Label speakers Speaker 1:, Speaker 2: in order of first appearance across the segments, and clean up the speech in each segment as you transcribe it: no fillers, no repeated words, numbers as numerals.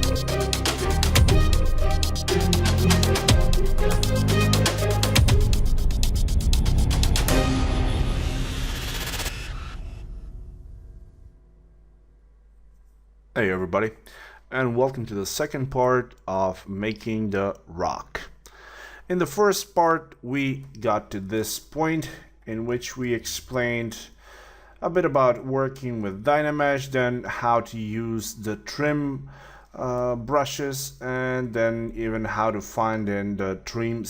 Speaker 1: Hey everybody, and welcome to the second part of making the rock. In the first part we got to this point in which we explained a bit about working with Dynamesh, then how to use the trim brushes, and then even how to find in the trim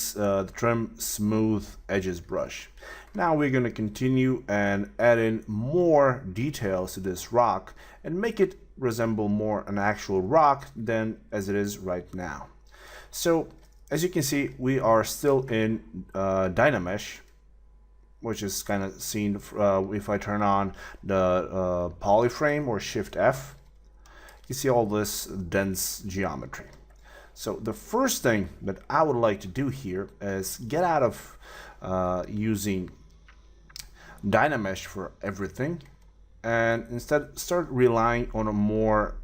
Speaker 1: smooth edges brush. Now we're going to continue and add in more details to this rock and make it resemble more an actual rock than as it is right now. So as you can see, we are still in Dynamesh, which is kind of seen if I turn on the polyframe or Shift F. You see all this dense geometry. So the first thing that I would like to do here is get out of using Dynamesh for everything and instead start relying on a more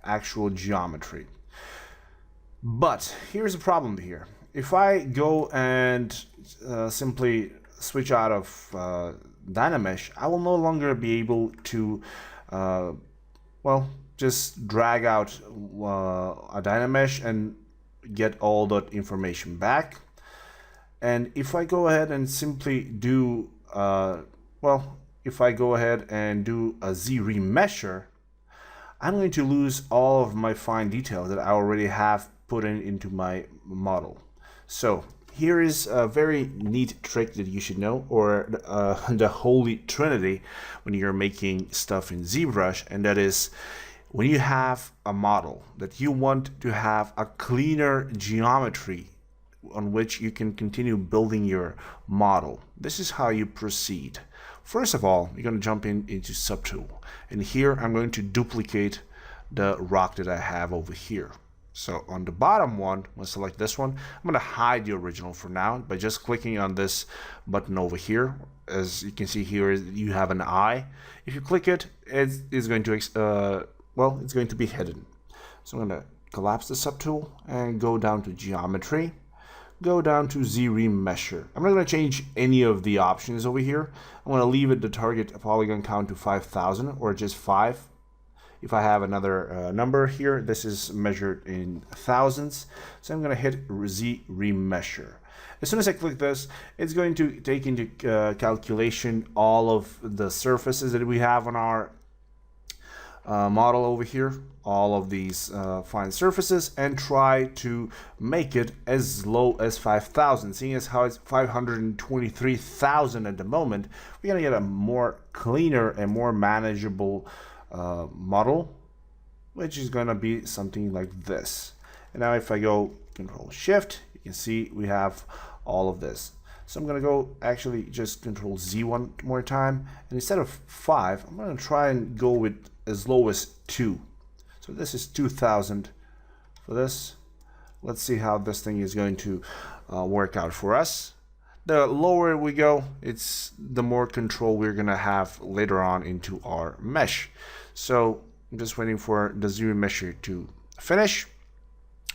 Speaker 1: actual geometry. But here's the problem here. If I go and simply switch out of Dynamesh, I will no longer be able to well, just drag out a Dynamesh and get all that information back. And if I go ahead and simply do if I go ahead and do a Z-remesher, I'm going to lose all of my fine details that I already have put into my model. So here is a very neat trick that you should know, or the holy trinity when you're making stuff in ZBrush, and that is when you have a model that you want to have a cleaner geometry on which you can continue building your model. This is how you proceed. First of all, you're going to jump into Subtool, and here I'm going to duplicate the rock that I have over here. So on the bottom one, I'm going to select this one. I'm going to hide the original for now by just clicking on this button over here. As you can see here, you have an eye. If you click it, it's going to it's going to be hidden. So I'm going to collapse the subtool and go down to Geometry. Go down to Z-remesher. I'm not going to change any of the options over here. I'm going to leave it the target polygon count to 5,000 or just 5. If I have another number here, this is measured in thousands. So I'm going to hit Z-remesher. As soon as I click this, it's going to take into calculation all of the surfaces that we have on our model over here, all of these fine surfaces, and try to make it as low as 5,000. Seeing as how it's 523,000 at the moment, we're going to get a more cleaner and more manageable model, which is going to be something like this. And now if I go Control Shift, you can see we have all of this. So I'm going to go actually just Control Z one more time, and instead of 5, I'm going to try and go with as low as 2. So this is 2,000 for this. Let's see how this thing is going to work out for us. The lower we go, it's the more control we're going to have later on into our mesh. So I'm just waiting for the Z-remesher to finish,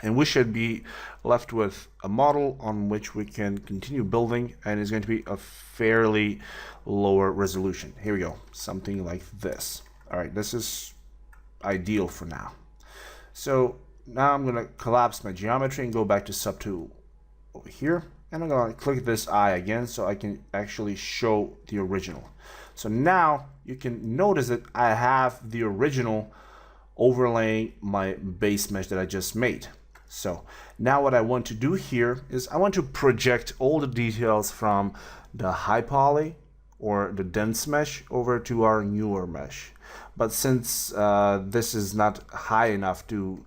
Speaker 1: and we should be left with a model on which we can continue building, and it's going to be a fairly lower resolution. Here we go, something like this. All right, this is ideal for now. So now I'm going to collapse my geometry and go back to Subtool over here, and I'm going to click this eye again so I can actually show the original. So now you can notice that I have the original overlaying my base mesh that I just made. So now what I want to do here is I want to project all the details from the high poly or the dense mesh over to our newer mesh. But since this is not high enough to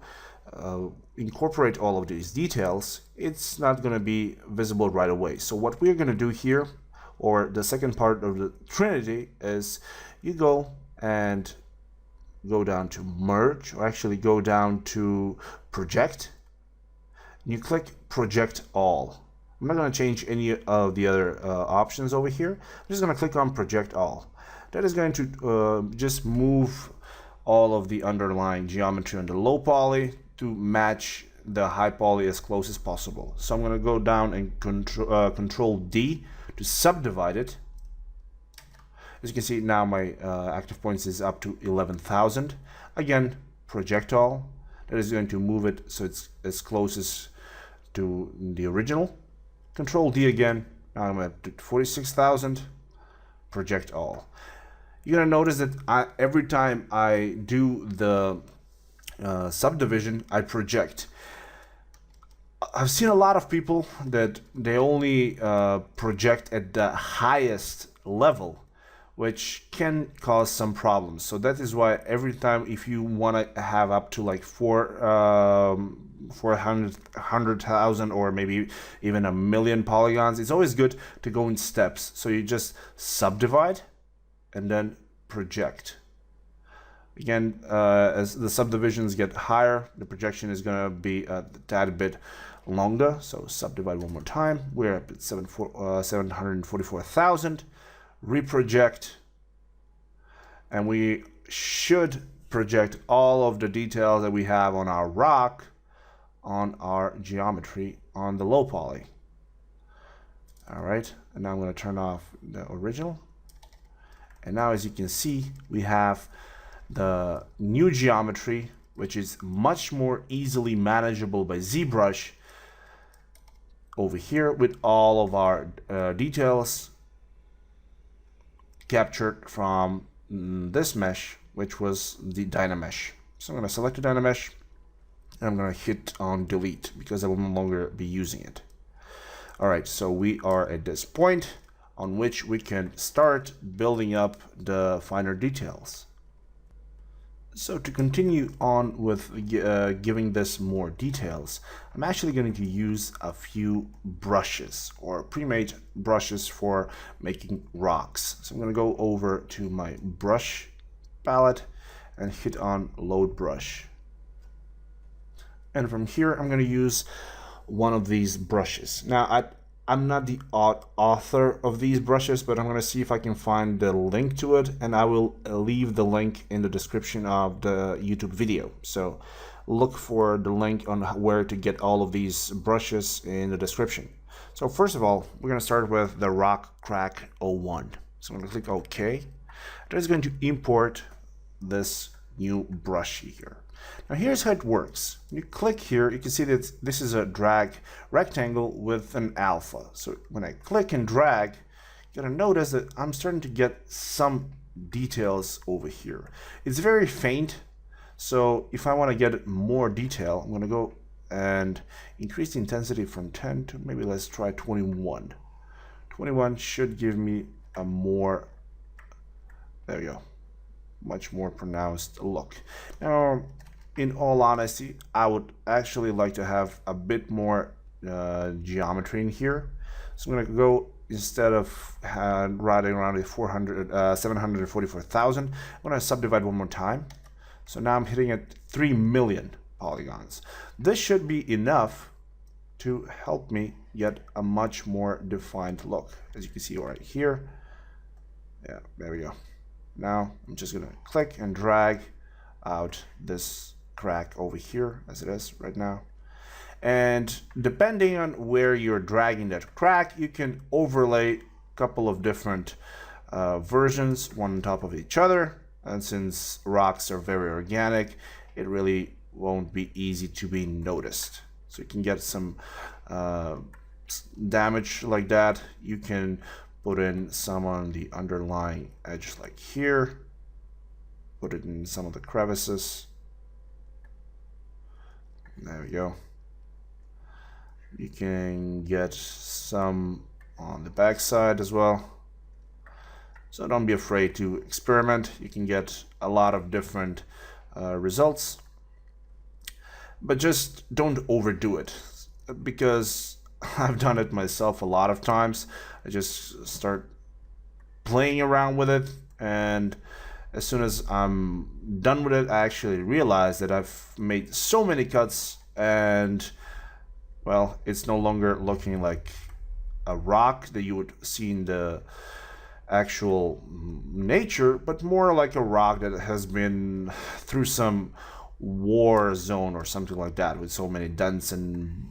Speaker 1: incorporate all of these details, it's not going to be visible right away. So what we're going to do here, or the second part of the Trinity, is you go and go down to Merge, or actually go down to Project. You click Project All. I'm not going to change any of the other options over here. I'm just going to click on Project All. That is going to just move all of the underlying geometry on the low poly to match the high poly as close as possible. So I'm going to go down and control D to subdivide it. As you can see now, my active points is up to 11,000. Again, projectile, that is going to move it so it's as close as to the original. Control D again, now I'm at 46,000. Projectile. You're gonna notice that every time I do the subdivision, I project. I've seen a lot of people that they only project at the highest level, which can cause some problems. So that is why every time, if you want to have up to like 400,000 or maybe even 1,000,000 polygons, it's always good to go in steps. So you just subdivide and then project. Again, as the subdivisions get higher, the projection is going to be a tad bit longer. So subdivide one more time. We're at 744,000. Reproject, and we should project all of the details that we have on our rock on our geometry on the low poly. All right, and now I'm going to turn off the original. And now, as you can see, we have the new geometry, which is much more easily manageable by ZBrush over here with all of our details captured from this mesh, which was the Dynamesh. So I'm going to select the Dynamesh and I'm going to hit on delete because I will no longer be using it. All right, so we are at this point on which we can start building up the finer details. So to continue on with giving this more details, I'm actually going to use a few brushes or pre-made brushes for making rocks. So I'm going to go over to my brush palette and hit on load brush. And from here, I'm going to use one of these brushes. Now, I'm not the author of these brushes, but I'm going to see if I can find the link to it, and I will leave the link in the description of the YouTube video. So look for the link on where to get all of these brushes in the description. So first of all, we're going to start with the Rock Crack 01. So I'm going to click OK. That is going to import this new brush here. Now here's how it works. When you click here, you can see that this is a drag rectangle with an alpha. So when I click and drag, you're gonna notice that I'm starting to get some details over here. It's very faint, so if I want to get more detail, I'm gonna go and increase the intensity from 10 to maybe let's try 21. 21 should give me a more, there we go, much more pronounced look. Now, in all honesty, I would actually like to have a bit more geometry in here. So I'm going to go, instead of writing around the 744,000, I'm going to subdivide one more time. So now I'm hitting at 3 million polygons. This should be enough to help me get a much more defined look. As you can see right here. Yeah, there we go. Now I'm just going to click and drag out this crack over here as it is right now. And depending on where you're dragging that crack, you can overlay a couple of different versions, one on top of each other. And since rocks are very organic, it really won't be easy to be noticed. So you can get some damage like that. You can put in some on the underlying edge like here. Put it in some of the crevices. There we go. You can get some on the back side as well. So don't be afraid to experiment. You can get a lot of different results. But just don't overdo it, because I've done it myself a lot of times. I just start playing around with it, and as soon as I'm done with it, I actually realize that I've made so many cuts and, well, it's no longer looking like a rock that you would see in the actual nature, but more like a rock that has been through some war zone or something like that with so many dents and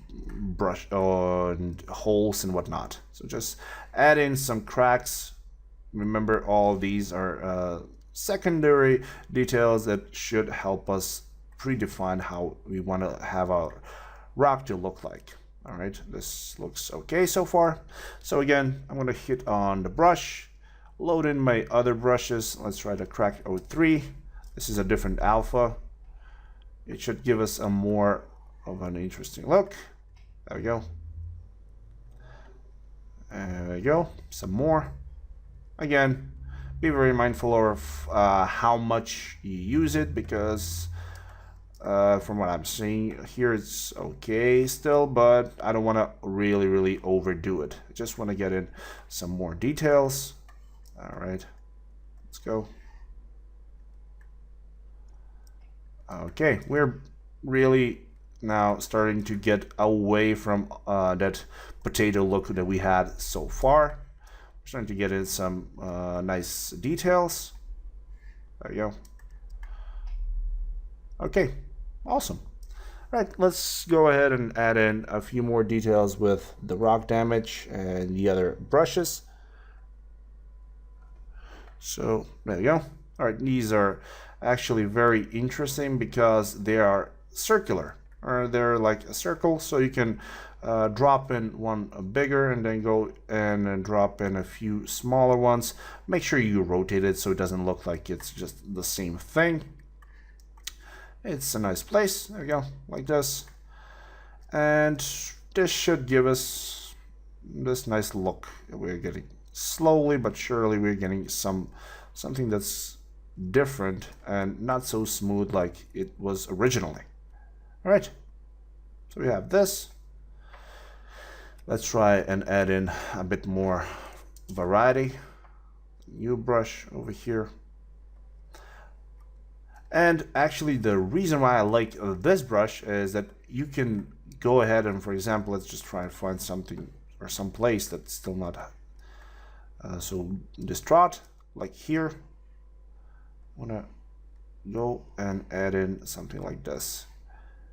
Speaker 1: brush and holes and whatnot. So just add in some cracks. Remember, all these are secondary details that should help us predefine how we want to have our rock to look like. All right, this looks okay so far. So again, I'm going to hit on the brush, load in my other brushes. Let's try the Crack 03. This is a different alpha. It should give us a more of an interesting look. There we go. There we go. Some more. Again, be very mindful of how much you use it, because from what I'm seeing here, it's okay still, but I don't want to really overdo it. I just want to get in some more details. All right, let's go. Okay, we're really now starting to get away from that potato look that we had so far. We're starting to get in some nice details. There you go. Okay, awesome. All right, let's go ahead and add in a few more details with the rock damage and the other brushes. So there you go. All right, these are actually very interesting because they are circular, or they're like a circle, so you can drop in one bigger and then go and drop in a few smaller ones. Make sure you rotate it so it doesn't look like it's just the same thing. It's a nice place. There we go, like this. And this should give us this nice look. We're getting slowly but surely, we're getting something that's different and not so smooth like it was originally. All right, so we have this. Let's try and add in a bit more variety. New brush over here. And actually, the reason why I like this brush is that you can go ahead and, for example, let's just try and find something or some place that's still not so distraught, like here. I want to go and add in something like this.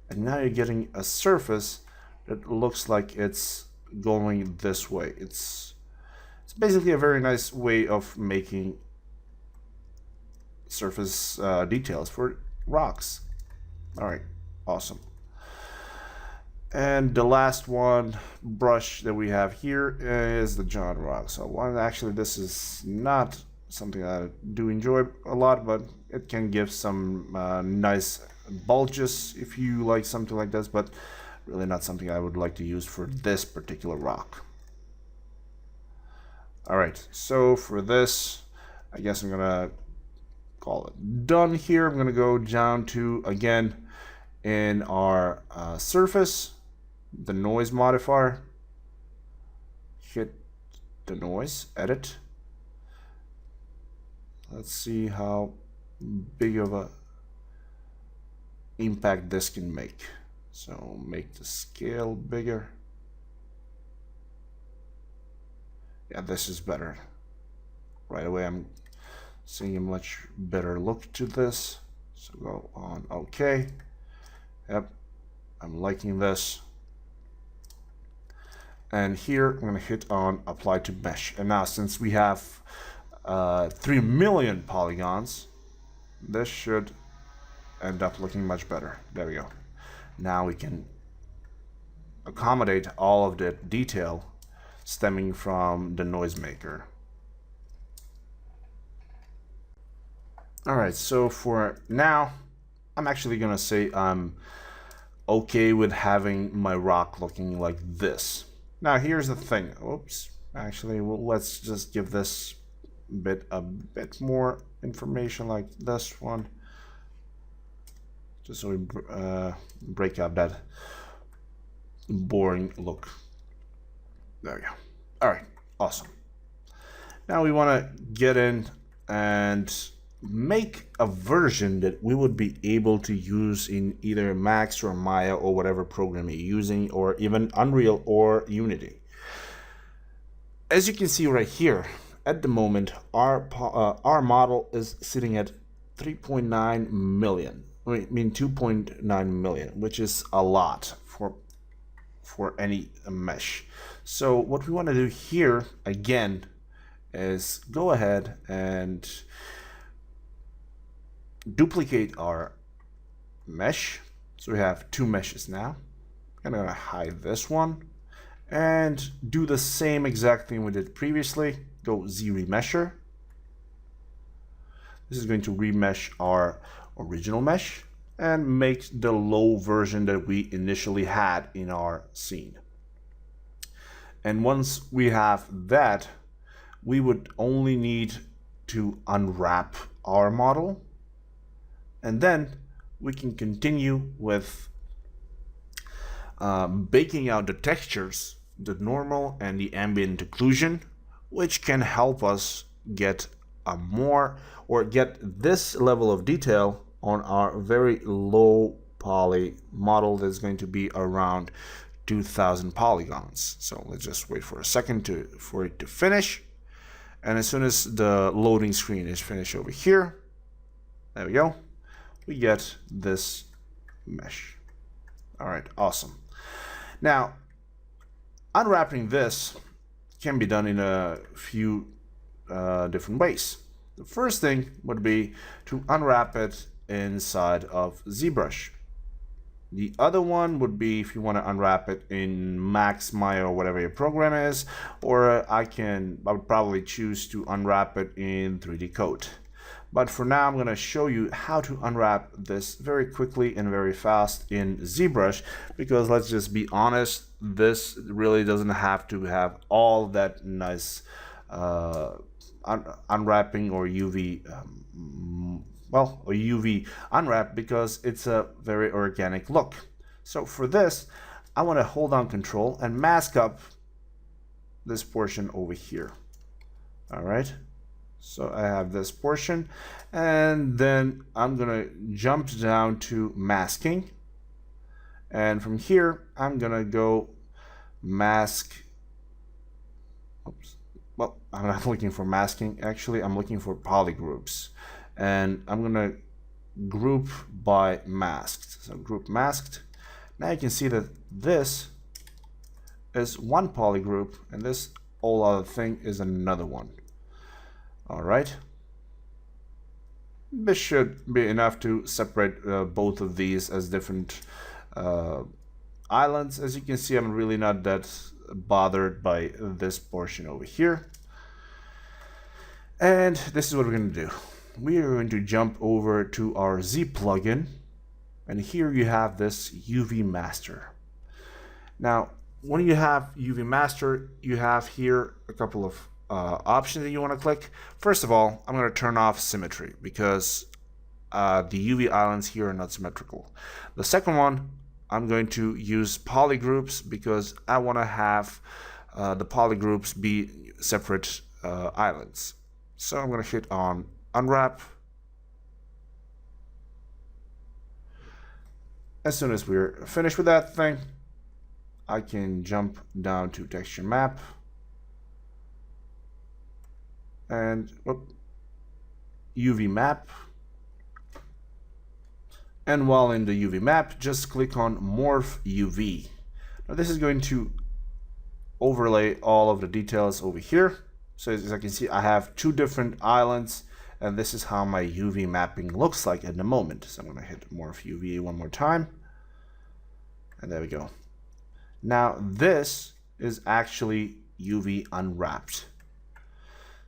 Speaker 1: And now you're getting a surface that looks like it's going this way. It's basically a very nice way of making surface details for rocks. All right, awesome. And the last one brush that we have here is the John Rock. So actually, this is not something I do enjoy a lot, but it can give some nice bulges if you like something like this, but really not something I would like to use for this particular rock. All right, so for this, I guess I'm gonna call it done here. I'm gonna go down to, again, in our surface, the noise modifier, hit the noise, edit. Let's see how big of a impact this can make. So make the scale bigger. Yeah, this is better. Right away I'm seeing a much better look to this. So go on OK. Yep, I'm liking this. And here I'm going to hit on apply to mesh. And now, since we have 3 million polygons, this should end up looking much better. There we go. Now we can accommodate all of the detail stemming from the noisemaker. All right, so for now, I'm actually gonna say I'm okay with having my rock looking like this. Now here's the thing. Oops. Actually, well, let's just give this a bit more information, like this one, just so we break up that boring look. There we go. All right, awesome. Now we want to get in and make a version that we would be able to use in either Max or Maya or whatever program you're using, or even Unreal or Unity. As you can see right here, at the moment, our model is sitting at 3.9 million. I mean 2.9 million, which is a lot for any mesh. So what we want to do here again is go ahead and duplicate our mesh. So we have two meshes now. I'm going to hide this one and do the same exact thing we did previously. Go Z remesher. This is going to remesh our original mesh and make the low version that we initially had in our scene. And once we have that, we would only need to unwrap our model, and then we can continue with baking out the textures, the normal and the ambient occlusion, which can help us get get this level of detail on our very low poly model that's going to be around 2000 polygons. So let's just wait for a second for it to finish. And as soon as the loading screen is finished over here, there we go, we get this mesh. All right, awesome. Now, unwrapping this can be done in a few different ways. The first thing would be to unwrap it inside of ZBrush. The other one would be if you want to unwrap it in Max, Maya, or whatever your program is, or I would probably choose to unwrap it in 3D Code. But for now, I'm going to show you how to unwrap this very quickly and very fast in ZBrush, because let's just be honest, this really doesn't have to have all that nice unwrapping or UV or UV unwrap, because it's a very organic look. So for this, I want to hold down Control and mask up this portion over here. All right, so I have this portion, and then I'm gonna jump down to masking, and from here I'm gonna go mask. Oops. Well, I'm not looking for masking, actually I'm looking for polygroups, and I'm gonna group by masked. So group masked. Now you can see that this is one polygroup and this whole other thing is another one. All right, this should be enough to separate both of these as different islands. As you can see, I'm really not that bothered by this portion over here. And this is what we're going to do. We are going to jump over to our Z plugin, and here you have this UV master. Now, when you have UV master, you have here a couple of options that you want to click. First of all, I'm going to turn off symmetry because the UV islands here are not symmetrical. The second one, I'm going to use polygroups because I want to have the polygroups be separate islands. So I'm going to hit on unwrap. As soon as we're finished with that thing, I can jump down to texture map and UV map. And while in the UV map, just click on morph UV. Now this is going to overlay all of the details over here. So as I can see, I have two different islands, and this is how my UV mapping looks like at the moment. So I'm going to hit morph UV one more time, and there we go. Now this is actually UV unwrapped.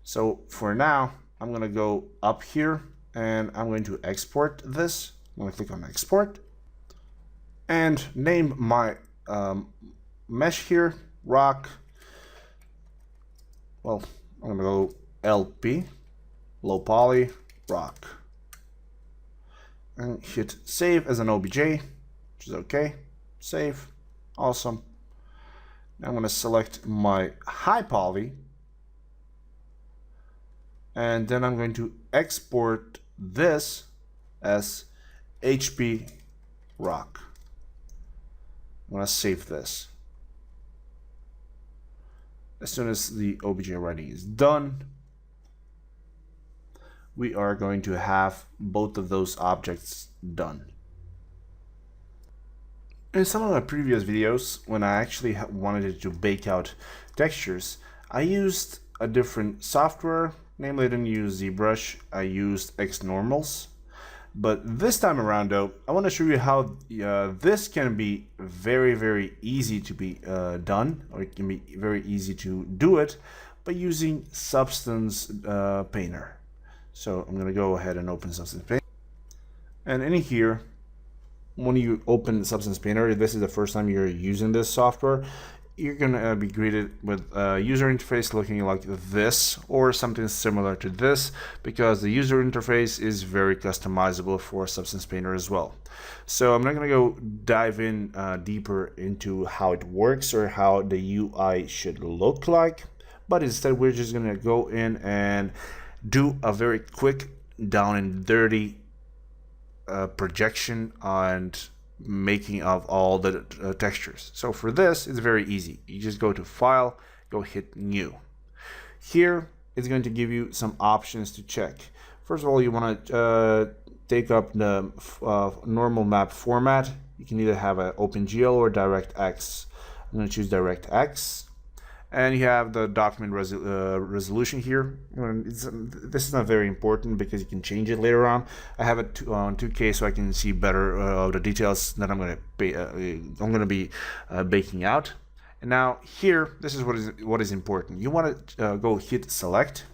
Speaker 1: So for now, I'm going to go up here and I'm going to export this. I'm going to click on export and name my mesh here rock. Well, I'm going to go LP, low poly, rock, and hit save as an OBJ, which is okay. Save, awesome. Now I'm going to select my high poly, and then I'm going to export this as HP rock. I'm going to save this. As soon as the OBJ writing is done, we are going to have both of those objects done. In some of my previous videos, when I actually wanted to bake out textures, I used a different software. Namely, I didn't use ZBrush, I used XNormals. But this time around though, I want to show you how this can be very easy to be done, or it can be very easy to do it by using Substance Painter. So I'm going to go ahead and open Substance Painter. And in here, when you open Substance Painter, if this is the first time you're using this software, you're going to be greeted with a user interface looking like this or something similar to this, because the user interface is very customizable for Substance Painter as well. So I'm not going to go dive in deeper into how it works or how the UI should look like, but instead we're just going to go in and do a very quick down and dirty projection and making of all the textures. So for this, it's very easy. You just go to File, go hit New. Here, it's going to give you some options to check. First of all, you want to take up the normal map format. You can either have an OpenGL or DirectX. I'm going to choose DirectX. And you have the document resolution here. This is not very important because you can change it later on. I have it on 2K so I can see better the details that I'm going to be baking out. And now here, this is what is important. You want to go hit select,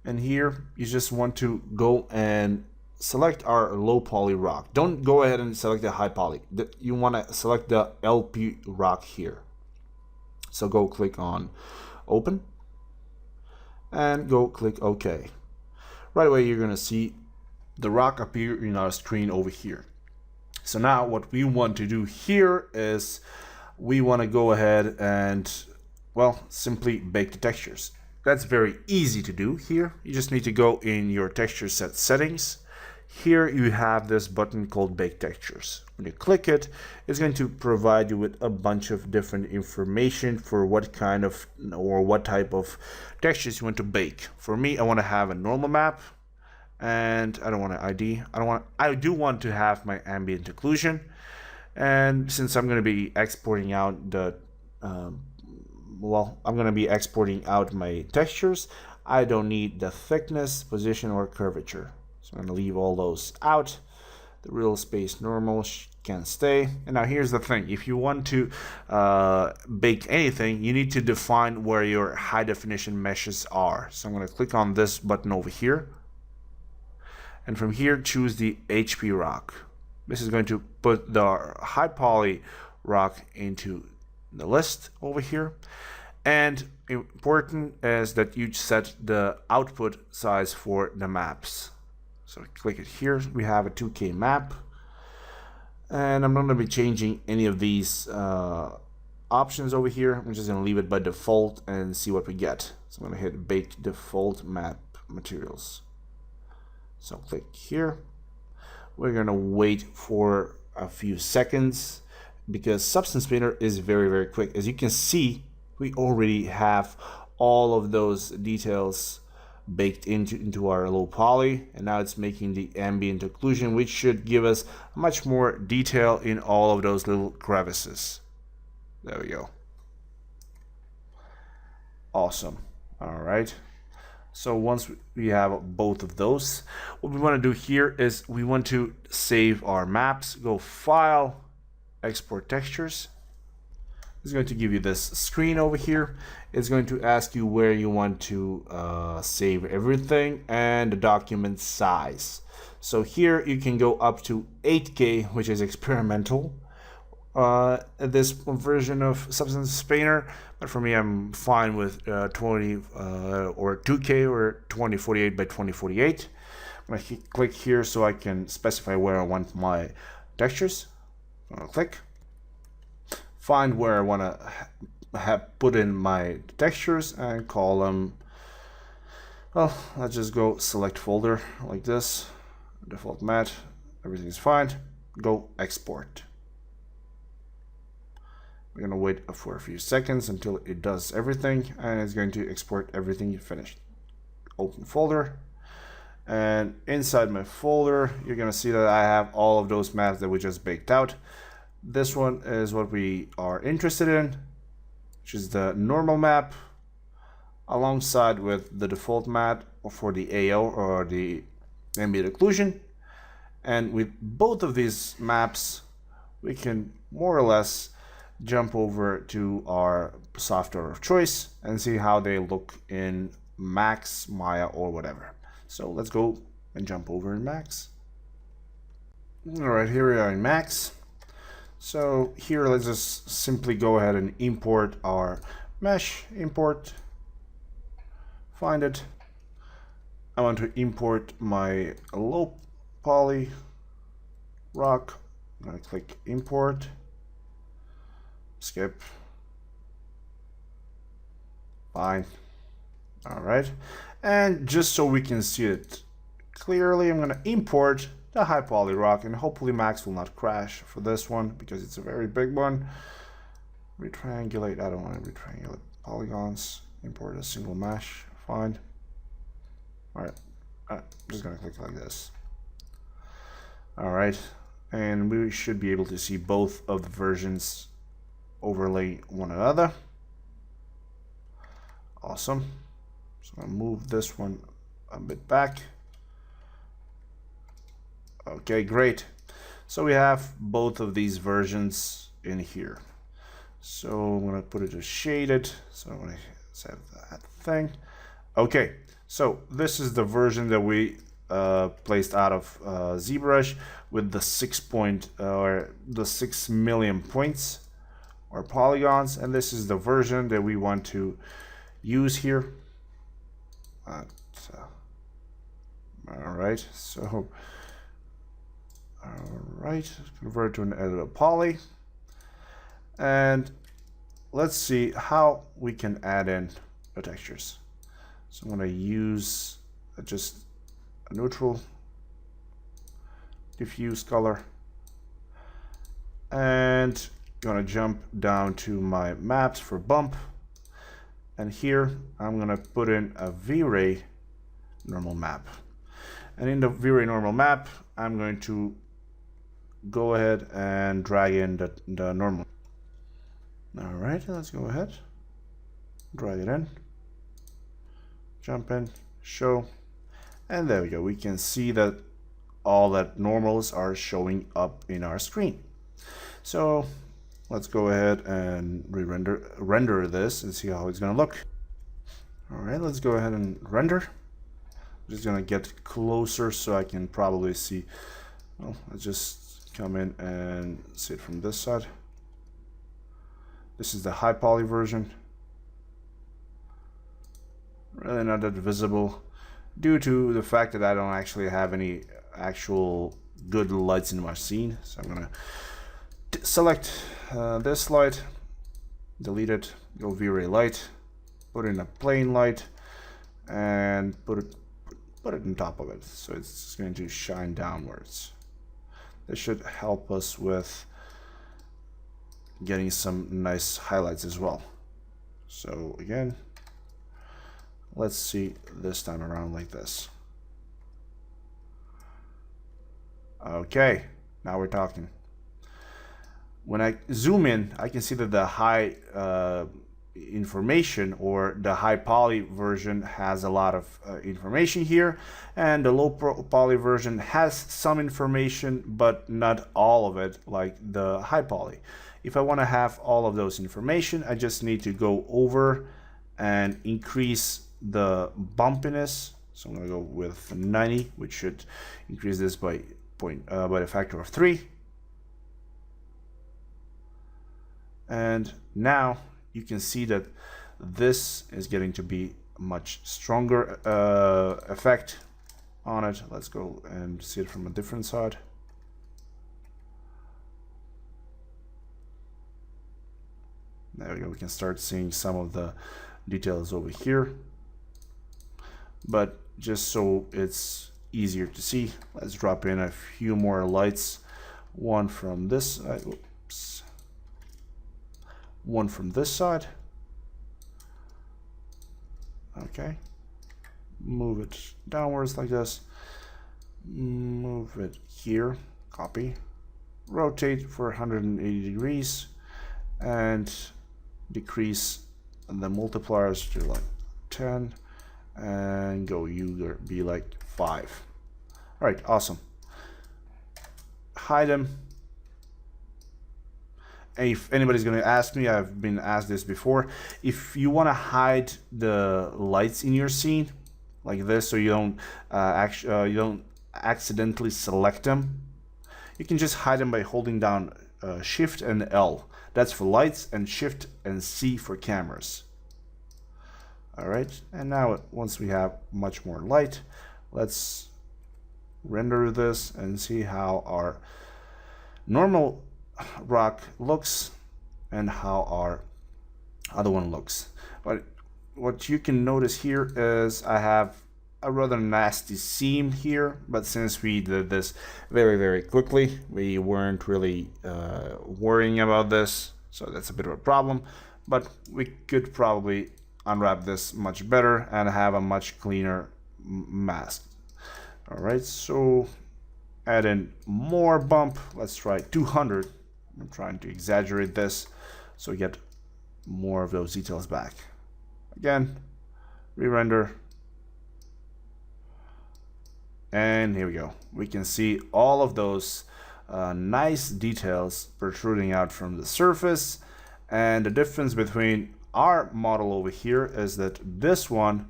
Speaker 1: and here you just want to go and select our low poly rock. Don't go ahead and select the high poly. You want to select the LP rock here. So go click on open and go click OK. Right away you're going to see the rock appear in our screen over here. So now what we want to do here is we want to go ahead and, well, simply bake the textures. That's very easy to do here. You just need to go in your texture set settings. Here you have this button called Bake Textures. When you click it, it's going to provide you with a bunch of different information for what kind of or what type of textures you want to bake. For me, I want to have a normal map, and I don't want an ID. I do want to have my ambient occlusion, and since I'm going to be exporting out the I'm going to be exporting out my textures, I don't need the thickness, position, or curvature. So I'm going to leave all those out. The real space normal can stay. And now here's the thing. If you want to bake anything, you need to define where your high definition meshes are. So I'm going to click on this button over here. And from here, choose the HP rock. This is going to put the high poly rock into the list over here. And important is that you set the output size for the maps. So click it here. We have a 2K map, and I'm not going to be changing any of these options over here. I'm just going to leave it by default and see what we get. So I'm going to hit Bake Default Map Materials. So click here. We're going to wait for a few seconds because Substance Painter is very quick. As you can see, we already have all of those details baked into our low poly, and now it's making the ambient occlusion, which should give us much more detail in all of those little crevices. There we go. Awesome. All right. So once we have both of those, what we want to do here is we want to save our maps. Go File, Export Textures. It's going to give you this screen over here. It's going to ask you where you want to save everything and the document size. So here you can go up to 8K, which is experimental. This version of Substance Painter, but for me, I'm fine with 20 or 2K or 2048 by 2048. I'm going to click here so I can specify where I want my textures. I'm going to click. Find where I want to have put in my textures and call them, well, let's just go select folder like this, default mat, everything's fine, go export. We're going to wait for a few seconds until it does everything, and it's going to export everything you finished. Open folder, And inside my folder, you're gonna see that I have all of those maps that we just baked out. This one is what we are interested in, which is the normal map, alongside with the default map for the AO, or the ambient occlusion. And with both of these maps, we can more or less jump over to our software of choice and see how they look in Max, Maya, or whatever. So let's go and jump over in Max. All right, here we are in Max. So here, let's just simply go ahead and import our mesh. Import, find it. I want to import my low poly rock. I'm gonna click import, skip, fine. All right, and just so we can see it clearly, I'm gonna import the high poly rock, and hopefully Max will not crash for this one because it's a very big one. Retriangulate, I don't want to retriangulate polygons. Import a single mesh, fine. All right, I'm just gonna click like this. All right, and we should be able to see both of the versions overlay one another. Awesome. So I'm gonna move this one a bit back. Okay, great. So we have both of these versions in here. So I'm gonna put it as shaded. So I'm gonna save that thing. Okay, so this is the version that we placed out of ZBrush with the 6 million points or polygons, and this is the version that we want to use here. All right, so convert to an editable poly, and let's see how we can add in the textures. So I'm going to use just a neutral diffuse color, and going to jump down to my maps for bump, and here I'm going to put in a V-Ray normal map, and in the V-Ray normal map I'm going to go ahead and drag in the normal. All right, let's go ahead, drag it in, jump in, show, and there we go. We can see that all that normals are showing up in our screen. So let's go ahead and render this and see how it's gonna look. All right, let's go ahead and render. I'm just gonna get closer so I can probably see. Well, let's just come in and see it from this side. This is the high poly version. Really not that visible due to the fact that I don't actually have any actual good lights in my scene. So I'm gonna select this light, delete it, go V-Ray light, put in a plain light, and put it on top of it. So it's going to shine downwards. This should help us with getting some nice highlights as well. So again, let's see this time around like this. Okay, now we're talking. When I zoom in, I can see that the high information, or the high poly version, has a lot of information here, and the low poly version has some information but not all of it like the high poly. If I want to have all of those information, I just need to go over and increase the bumpiness. So I'm going to go with 90, which should increase this by a factor of 3. And now you can see that this is getting to be a much stronger effect on it. Let's go and see it from a different side. There we go. We can start seeing some of the details over here. But just so it's easier to see, let's drop in a few more lights. One from this side. Oops. One from this side. Okay. Move it downwards like this. move it here, copy, rotate for 180 degrees, and decrease the multipliers to like 10, and go be like 5. All right, awesome. Hide them. And if anybody's going to ask me, I've been asked this before, if you want to hide the lights in your scene like this, so you don't accidentally select them, you can just hide them by holding down Shift and L. That's for lights, and Shift and C for cameras. All right, and now once we have much more light, let's render this and see how our normal rock looks and how our other one looks. But what you can notice here is I have a rather nasty seam here, but since we did this very quickly, we weren't really worrying about this, so that's a bit of a problem. But we could probably unwrap this much better and have a much cleaner mask. All right, so add in more bump. Let's try 200. I'm trying to exaggerate this so we get more of those details back. Again, re-render. And here we go. We can see all of those nice details protruding out from the surface. And the difference between our model over here is that this one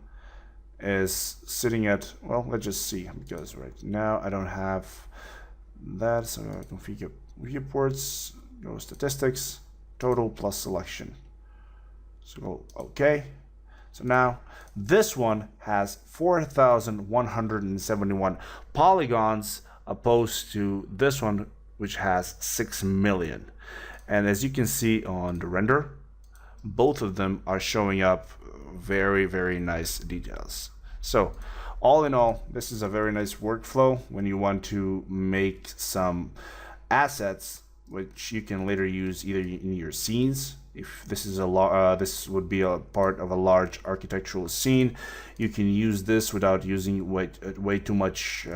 Speaker 1: is sitting at, well, let's just see, because right now I don't have that, so I configure viewports, go statistics, total plus selection. So go OK. So now this one has 4,171 polygons opposed to this one, which has 6 million. And as you can see on the render, both of them are showing up very nice details. So all in all, this is a very nice workflow when you want to make some assets which you can later use either in your scenes. If this is this would be a part of a large architectural scene, you can use this without using way too much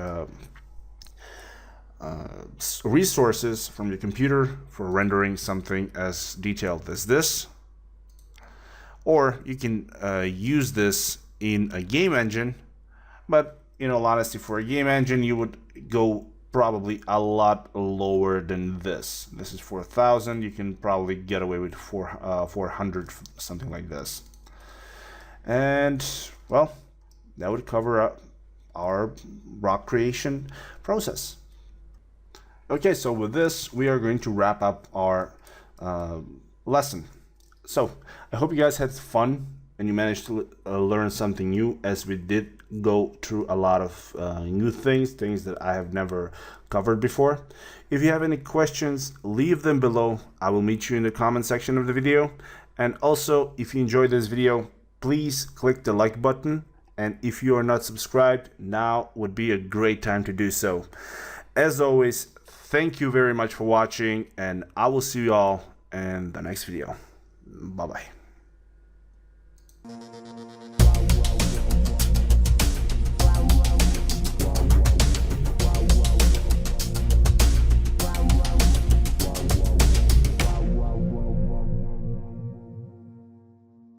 Speaker 1: resources from your computer for rendering something as detailed as this. Or you can use this in a game engine, but in all honesty, for a game engine you would go probably a lot lower than this. This is 4,000. You can probably get away with 400, something like this. And well, that would cover our rock creation process. Okay, so with this, we are going to wrap up our lesson. So I hope you guys had fun and you managed to learn something new, as we did go through a lot of new things that I have never covered before. If you have any questions, leave them below. I will meet you in the comment section of the video. And also, if you enjoyed this video, please click the like button. And if you are not subscribed, now would be a great time to do so. As always, thank you very much for watching, and I will see you all in the next video. Bye-bye.